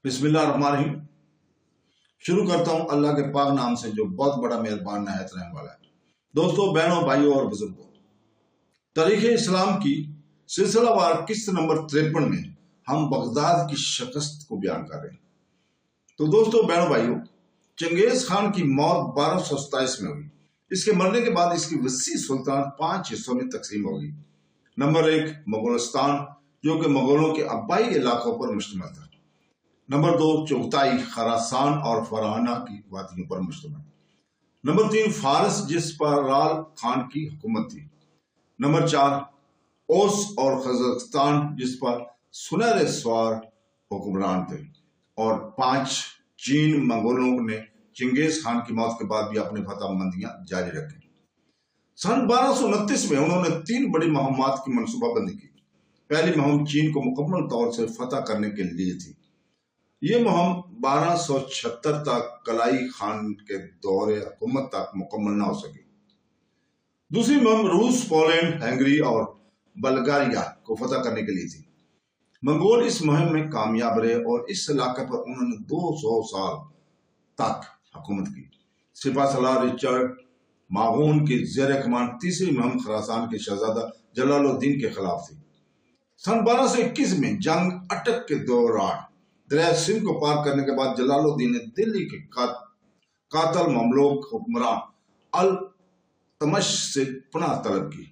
बिस्मिल्लाहिर्रहमानिर्रहीम। शुरू करता हूँ अल्लाह के पाक नाम से जो बहुत बड़ा मेहरबान नहायत रहने वाला है। दोस्तों, बहनों, भाइयों और बुजुर्गों, तारीख इस्लाम की सिलसिलावार किस्त नंबर 53 में हम बगदाद की शिकस्त को बयान कर रहे हैं। तो दोस्तों, बहनों, भाइयों, चंगेज खान की मौत 1227 में हुई। इसके मरने के बाद इसकी वसी सुल्तान 5 हिस्सों में तकसीम हो गई। नंबर 1 मुगलिस्तान, जो कि मुगलों के आबाई इलाकों पर मुश्तमिल था। नंबर 2 चुगताई, खरासान और फरहाना की वादियों पर मुश्तमिल। नंबर 3 फारस, जिस पर लाल खान की हुकूमत थी। नंबर 4 ओस और कजाकिस्तान, जिस पर सुनहरे सवार हुक्मरान थे। और 5 चीन। मंगोलों ने चंगेज खान की मौत के बाद भी अपनी फतहबंदियां जारी रखी। सन 1229 में उन्होंने 3 बड़ी मुहिमात की मनसूबाबंदी की। पहली मुहिम चीन को मुकम्मल तौर से फतह करने के लिए थी। ये मुहिम 1276 तक कलाई खान के दौरे हुकूमत तक मुकम्मल न हो सकी। दूसरी मुहिम रूस, पोलैंड, हंगरी और बल्गारिया को फतह करने के लिए थी। मंगोल इस मुहिम में कामयाब रहे और इस इलाके पर उन्होंने 200 साल तक हुकूमत की। सिपह सलार रिचर्ड मागून की ज़ेर कमान तीसरी मुहिम खरासान के शहजादा जलालुद्दीन के खिलाफ थी। सन 1221 में जंग अटक के दौरान दरिया सिंध को पार करने के बाद जलालुद्दीन ने दिल्ली के कातल ममलूक हुक्मरान अल तमश से पनाह तलब की।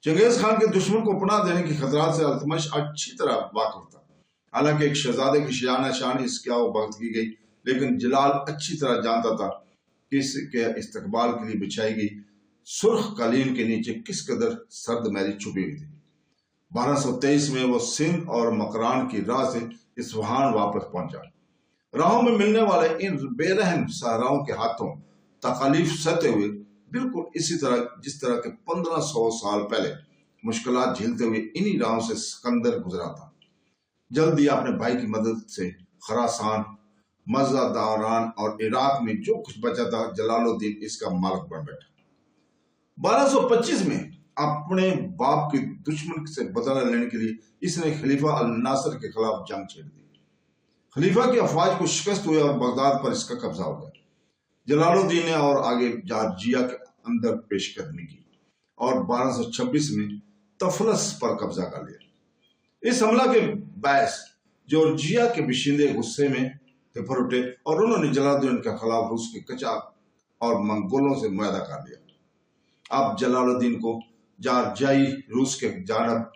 चंगेज खान के दुश्मन को पनाह देने के खतरात से अल्तमश अच्छी तरह वाकिफ था। हालांकि एक शहजादे की शान शान इसकी आवभगत की गई, लेकिन जलाल अच्छी तरह जानता था कि इसके इस्तकबाल के लिए बिछाई गई सुर्ख कालीन के नीचे किस कदर सर्द मैली छुपी हुई थी। 1223 में वो सिंध और मकरान की राह से इस्फहान वापस पहुंचा। राहों में मिलने वाले इन बेरहम सहराओं के हाथों तकलीफ सहते हुए बिल्कुल इसी तरह जिस तरह के 1500 साल पहले मुश्किलात झेलते हुए इन्हीं राहों से सिकंदर गुजरा था। जल्द ही अपने भाई की मदद से खरासान, मज़दारान और इराक में जो कुछ बचा था जलालुद्दीन इसका मालिक बन बैठा। 1225 में अपने बाप के दुश्मन से बदला लेने के लिए इसने खलीफा अल नासर के खिलाफ जंग छेड़ दी। खलीफा की अफवाज को शिकस्त हुई और बगदाद पर इसका कब्जा हो गया। जलालुद्दीन ने और आगे जॉर्जिया के अंदर पेशकदमी की और 1226 में तफलस पर कब्जा कर लिया। इस हमला के बायस जॉर्जिया के बाशिंदे गुस्से में फिर उठे और उन्होंने जलालुद्दीन के खिलाफ रूस के कचाक और मंगोलों से मुआहदा कर लिया। अब जलालुद्दीन को जॉर्जियाई रूस के जानब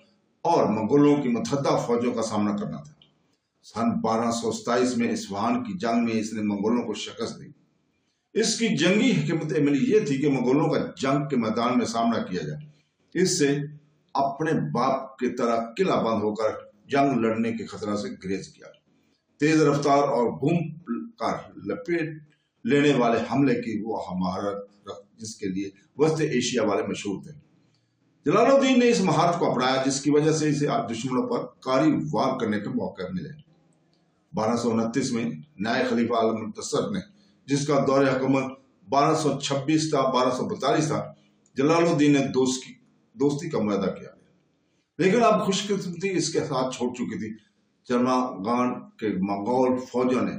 और मंगोलों की मुतहद्दा फौजों का सामना करना था। सन 1227 में इस्फहान की जंग में इसने मंगोलों को शिकस्त दी। इसकी जंगी हिकमत अमली ये थी कि मंगोलों का जंग के मैदान में सामना किया जाए। इससे अपने बाप की तरह किला बंद होकर जंग लड़ने के खतरा से गुरेज किया। तेज रफ्तार और घूम कर लपेट लेने वाले हमले की वो महारत जिसके लिए वस्त एशिया वाले मशहूर थे। जलालुद्दीन ने इस महारत को अपनाया, जिसकी वजह से इसे दुश्मनों पर कारी वार करने के मौके मिले। 1229 में नए खलीफा अल मुंतसर ने, जिसका दौरे हुकूमत 1226 था 1242 था, जलालुद्दीन ने दोस्ती का मुआहदा किया, लेकिन अब खुशकिस्मती इसके साथ छोड़ चुकी थी। जर्मागान के मंगोल फौजों ने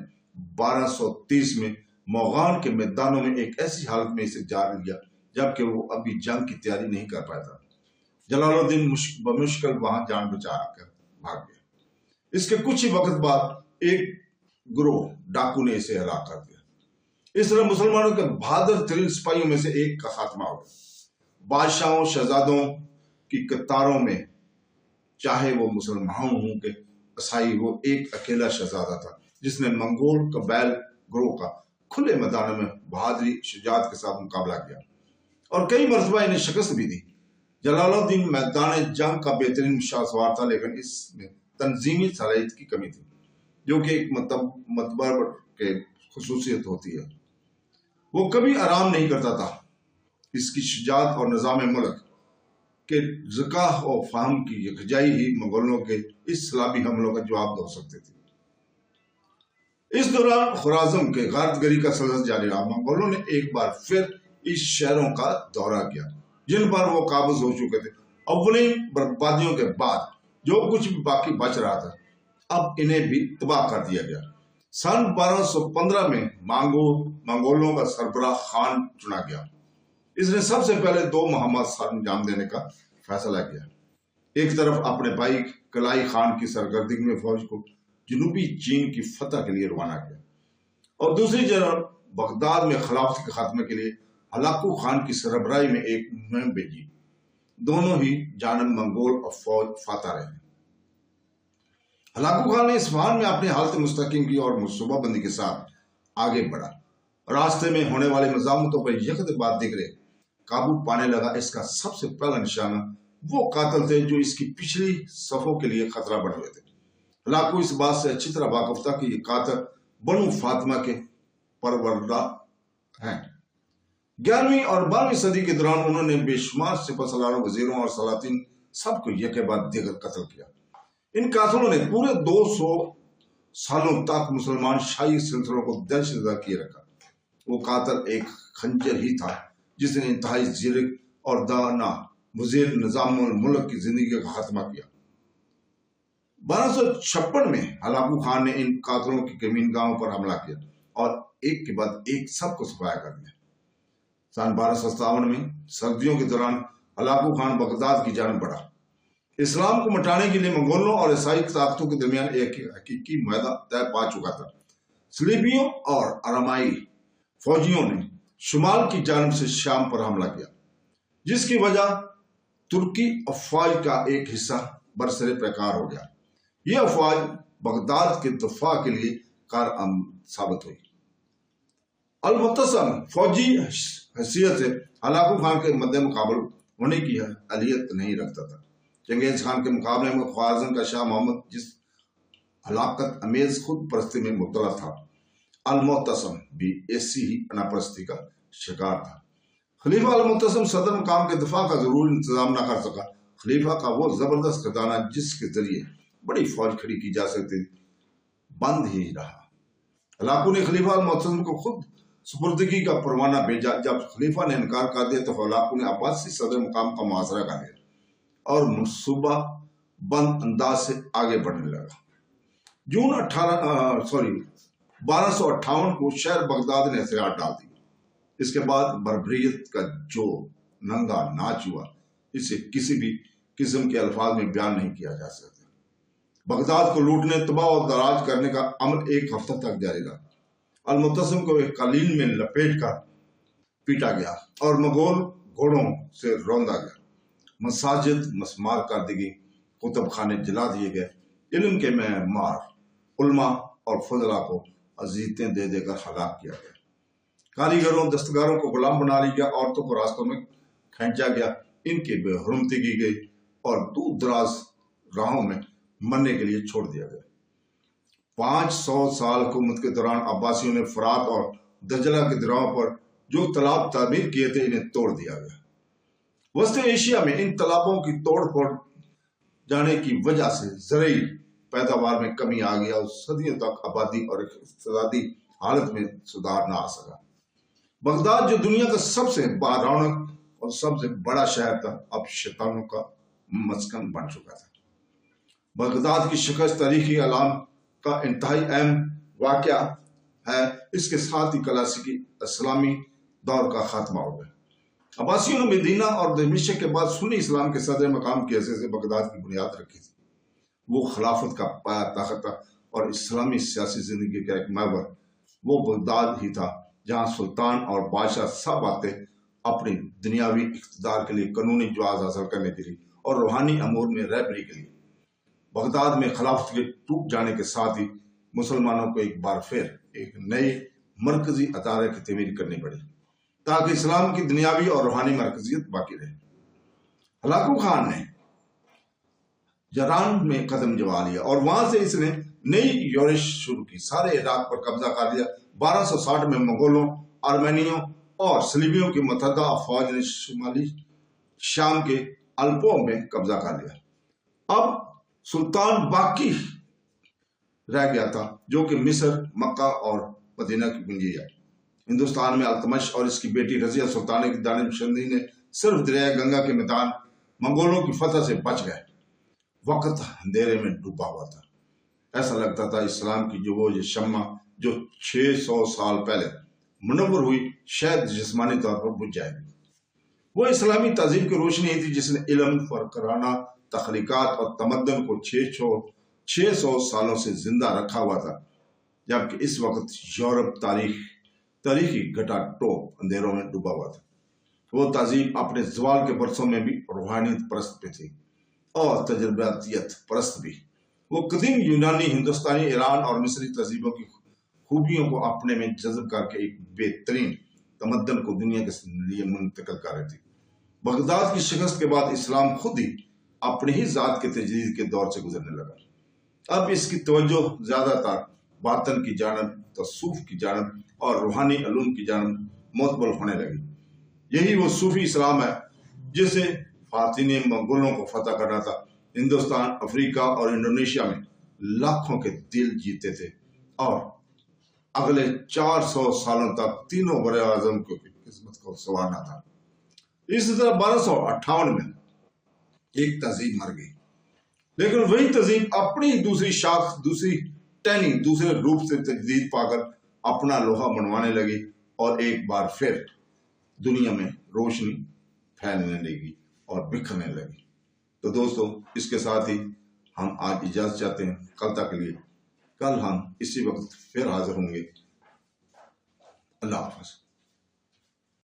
1230 में मोगान के मैदानों में एक ऐसी हालत में इसे जार लिया जबकि वो अभी जंग की तैयारी नहीं कर पाया था। जलालुद्दीन बमुश्किल वहां जान बचा कर भाग गया। इसके कुछ ही वक्त बाद एक गिरोह डाकू ने इसे हलाक कर दिया। इस तरह मुसलमानों के बहादुर तरीन सिपाहियों में से एक का खात्मा हो गया। बादशाहों शहजादों की कतारों में चाहे वो मुसलमान हों के ईसाई हो, एक अकेला शहजादा था जिसने मंगोल कबैल गिरोह का खुले मैदानों में बहादुरी शुजात के साथ मुकाबला किया और कई मरतबा इन्हें शिकस्त भी दी। जलालुद्दीन मैदान जंग का बेहतरीन शाहसवार था, लेकिन इसमें तंजीमी सलाहियत की कमी थी, जो कि एक मतबर के खुसूसियत होती है। वो कभी आराम नहीं करता था। इसकी शुजात और निज़ाम मुल्क के ज़काह और फाहम की यकजाई ही मुगलों के इस सलाबी हमलों का जवाब दे सकते थे। इस दौरान खुराजम के गारतगरी का सिलसिला जारी रहा। मंगोलों ने एक बार फिर इस शहरों का दौरा किया जिन पर वो काबूज हो चुके थे। अव्वलीन बर्बादियों के बाद जो कुछ भी बाकी बच रहा था, अब इन्हें भी तबाह कर दिया गया। सन 1215 में मंगोलों का सरबराह खान चुना गया। इसने सबसे पहले 2 मुहम्मद सर अंजाम देने का फैसला किया। एक तरफ अपने भाई कलाई खान की सरगर्दगी में फौज को जनूबी चीन की फतह के लिए रवाना किया और दूसरी तरफ बगदाद में खिलाफत के खात्मे के लिए हलाकू खान की सरबराही में एक मुहिम भेजी। दोनों ही जानब मंगोल और फौज फाता रहे। हलाकू खान ने इस्फहान में अपनी हालत मुस्तकिम की और मनसूबाबंदी के साथ आगे बढ़ा। रास्ते में होने वाली मज़ामतों पर यकद बाद दिगरे काबू पाने लगा। इसका सबसे पहला निशाना वो कातिल थे जो इसकी पिछली सफों के लिए खतरा बने हुए थे। हलाकू इस बात से अच्छी तरह वाकिफ था कि ये कातिल बनु फातिमा के परवरदा हैं। 11वीं और 12वीं सदी के दौरान उन्होंने बेशुमार सिपहसालारों, वजीरों और सलातीन सबको यके बाद दिगर कत्ल किया। इन कातिलों ने पूरे 200 सालों तक मुसलमान शाही सिलसिलों को दहशतज़दा किए रखा। वो कातिल एक खंजर ही था जिसने इंतहाई ज़ीरक और दाना वज़ीर निज़ामुल मुल्क की जिंदगी का खात्मा किया। 1256 में हलाकू खान ने इन कातिलों की कमीनगाहों पर हमला किया और एक के बाद एक सबको सफाया कर दिया। सन 1257 में सर्दियों के दौरान हलाकू खान बगदाद की जानब बढ़ा। इस्लाम को मिटाने के लिए मंगोलों और ईसाई ताकतों के दरमियान एक हकीकी मुआहदा तय पा चुका था। सलीबियों और अरामाई फौजियों ने शुमाल की जानब से शाम पर हमला किया, जिसकी वजह तुर्की अफवाज का एक हिस्सा बरसरे पैकार हो गया। यह अफवाज बगदाद के दफा के लिए कारआमद साबित हुई। अल-मुतसम फौजी हैसियत से हलाकू खान के मद्दे मुकाबल होने की अहलियत नहीं रखता था। चंगेज खान के मुकाबले में ख्वारिज़म का शाह मोहम्मद जिस हलाकत अमेज खुद परस्ती में मुब्तला था, अल-मुतसम भी ऐसी ही अनापरस्ती का शिकार था। खलीफा अल-मुतसम सदर मुकाम के दफा का जरूर इंतजाम न कर सका। खलीफा का वो जबरदस्त खजाना जिसके जरिए बड़ी फौज खड़ी की जा सकती बंद ही रहा। हलाकू ने खलीफा अल-मुतसम को खुद सुपुर्दगी का परवाना भेजा। जब खलीफा ने इनकार कर दिया तो हलाकू ने अब्बासी सदर मुकाम का मुआसरा कर लिया और मनसूबा बंद अंदाज से आगे बढ़ने लगा। जून 1258 को शहर बगदाद ने हथियार डाल दी। इसके बाद बर्बरियत का जो नंगा नाच हुआ, इसे किसी भी किस्म के अल्फाज में बयान नहीं किया जा सकता। बगदाद को लूटने, तबाह और दराज करने का अमल एक हफ्ता तक जारी रहा। अल-मुतसम को एक कालीन में लपेट कर पीटा गया और मंगोल घोड़ों से रौंदा गया। मसाजिद मस्मार कर दी गई, कुतुब खाने जला दिए गए, इल्म के मेमार उलमा और फजला को अजीतें दे देकर हलाक किया गया। कारीगरों, दस्तकारों को गुलाम बना लिया गया, औरतों को रास्तों में खींचा गया, इनकी बेहरमती की गई और दूर दराज राहों में मरने के लिए छोड़ दिया गया। 500 साल हुकूमत के दौरान अब्बासियों ने फरात और दजला के दरियाओं पर जो तालाब तामीर किए थे, इन्हें तोड़ दिया गया। वस्त एशिया में इन तालाबों की तोड़ फोड़ जाने की वजह से ज़रई पैदावार में कमी आ गया और सदियों तक आबादी और इक़्तिसादी हालत में सुधार न आ सका। बगदाद जो दुनिया का सबसे बारौनक और सबसे बड़ा शहर था, अब शैतानों का मस्कन बन चुका था। बगदाद की शिकस्त तारीखी आलम का इंतहाई अहम वाक़या है। इसके साथ ही क्लासिकी इस्लामी दौर का खात्मा हो गया। अब्बासियों ने मदीना और दमिश्क के बाद सुन्नी इस्लाम के सदर मकाम की हैसियत से बगदाद की बुनियाद रखी थी। वो खिलाफत का पाया ताकत था और इस्लामी सियासी जिंदगी का एक महवर वो बगदाद ही था जहाँ सुल्तान और बादशाह सब आते अपनी दुनियावी इख्तिदार के लिए, कानूनी जवाज हासिल करने के लिए और रूहानी अमूर में रहबरी के लिए। बगदाद में खिलाफत के टूट जाने के साथ ही मुसलमानों को एक बार फिर एक नए मरकजी अदारे की तमीर करनी पड़ी ताकि इस्लाम की दुनियावी और रूहानी मरकजियत बाकी रहे। हलाकू खान ने जरान में कदम जमा लिया और वहां से इसने नई योरिश शुरू की। सारे इराक पर कब्जा कर लिया। 1260 में मंगोलों, आर्मेनियों और सलीबियों की मुतहदा फौज ने शुमाली शाम के अल्पों में कब्जा कर लिया। अब सुल्तान बाकी रह गया था जो कि मिस्र, मक्का और मदीना की पूंजी है। हिंदुस्तान में अल्तमश और इसकी बेटी रजिया सुल्तान की दानिशमंदी ने सिर्फ दरिया गंगा के मैदान मंगोलों की फतह से बच गए। वक्त अंधेरे में डूबा हुआ था। ایسا لگتا تھا اسلام کی وہ شمع جو 600 سال پہلے منور ہوئی شاید جسمانی طور پر بجھ جائے گی۔ وہ اسلامی تہذیب کی روشنی ہی تھی جس نے علم، فرقرانہ تخلیقات اور تمدن کو 600 سالوں سے زندہ رکھا ہوا تھا، جبکہ اس وقت یورپ تاریخی گھٹا ٹوپ اندھیروں میں ڈوبا ہوا تھا۔ وہ تہذیب اپنے زوال کے برسوں میں بھی روحانیت پرست پہ تھی اور تجرباتیت پرست بھی۔ وہ قدیم یونانی، ہندوستانی، ایران اور مصری تہذیبوں کی خوبیوں کو اپنے میں جذب کر کے ایک بہترین تمدن کو دنیا کے لیے منتقل کر رہی تھی۔ بغداد کی شکست کے بعد اسلام خود ہی اپنی ہی ذات کے تجدید کے دور سے گزرنے لگا۔ اب اس کی توجہ زیادہ تر باطن کی جانب، تصوف کی جانب اور روحانی علوم کی جانب معتبر ہونے لگی۔ یہی وہ صوفی اسلام ہے جسے فاطمی مغولوں کو فتح کرنا تھا۔ ہندوستان، افریقہ اور انڈونیشیا میں لاکھوں کے دل جیتے تھے اور اگلے 400 سالوں تک تینوں بڑے اعظم کی قسمت کو سنوارنا تھا۔ اسی طرح 1258 میں ایک تہذیب مر گئی، لیکن وہی تہذیب اپنی دوسری شاخ، دوسری ٹہنی، دوسرے روپ سے تجدید پا کر اپنا لوہا بنوانے لگی اور ایک بار پھر دنیا میں روشنی پھیلنے لگی اور بکھرنے لگی۔ تو دوستو، اس کے ساتھ ہی ہم آج اجازت چاہتے ہیں کل تک کے لیے۔ کل ہم اسی وقت پھر حاضر ہوں گے۔ اللہ حافظ۔